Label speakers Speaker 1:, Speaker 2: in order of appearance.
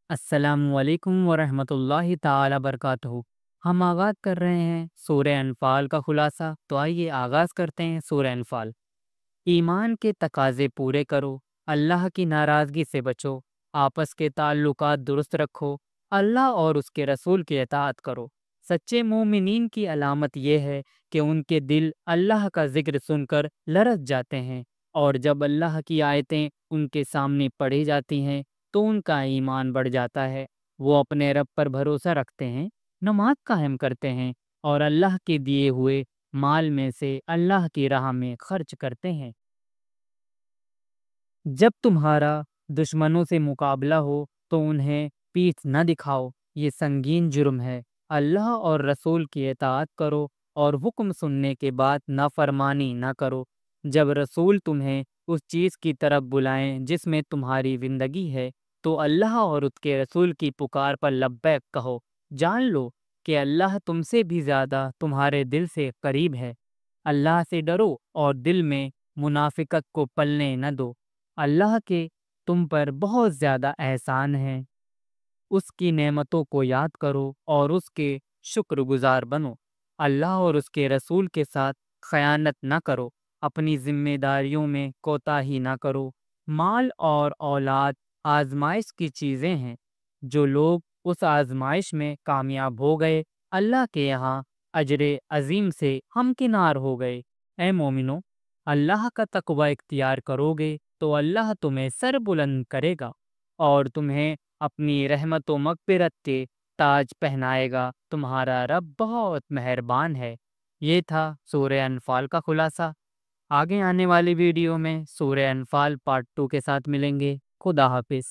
Speaker 1: अस्सलामुअलैकुम वरहमतुल्लाहि ताला बरकातहू। हम आगाज़ कर रहे हैं सूरह अनफाल का खुलासा। तो आइए आगाज़ करते हैं सूरह अनफाल। ईमान के तकाज़े पूरे करो, अल्लाह की नाराज़गी से बचो, आपस के ताल्लुकात दुरुस्त रखो, अल्लाह और उसके रसूल की इताअत करो। सच्चे मोमिनीन की अलामत यह है कि उनके दिल अल्लाह का ज़िक्र सुनकर लरज़ जाते हैं, और जब अल्लाह की आयतें उनके सामने पढ़ी जाती हैं तो उनका ईमान बढ़ जाता है। वो अपने रब पर भरोसा रखते हैं, नमाज कायम करते हैं और अल्लाह के दिए हुए माल में से अल्लाह की राह में खर्च करते हैं। जब तुम्हारा दुश्मनों से मुकाबला हो तो उन्हें पीठ न दिखाओ, ये संगीन जुर्म है। अल्लाह और रसूल की इताअत करो और हुक्म सुनने के बाद नाफरमानी न करो। जब रसूल तुम्हें उस चीज़ की तरफ बुलाएं जिसमें तुम्हारी जिंदगी है, तो अल्लाह और उसके रसूल की पुकार पर लब्बैक कहो। जान लो कि अल्लाह तुमसे भी ज़्यादा तुम्हारे दिल से करीब है। अल्लाह से डरो और दिल में मुनाफिकत को पलने न दो। अल्लाह के तुम पर बहुत ज़्यादा एहसान हैं। उसकी नेमतों को याद करो और उसके शुक्रगुजार बनो। अल्लाह और उसके रसूल के साथ खयानत न करो। अपनी जिम्मेदारियों में कोताही न करो। माल और औलाद आजमाइश की चीज़ें हैं। जो लोग उस आजमाइश में कामयाब हो गए, अल्लाह के यहाँ अजरे अजीम से हमकिनार हो गए। ए मोमिनो, अल्लाह का तकवा इख्तियार करोगे तो अल्लाह तुम्हें सर बुलंद करेगा और तुम्हें अपनी रहमत व मग़फ़िरत के ताज पहनाएगा। तुम्हारा रब बहुत मेहरबान है। ये था सूरह अनफाल का खुलासा। आगे आने वाली वीडियो में सूरह अनफाल पार्ट 2 के साथ मिलेंगे। खुदा हाफिज़।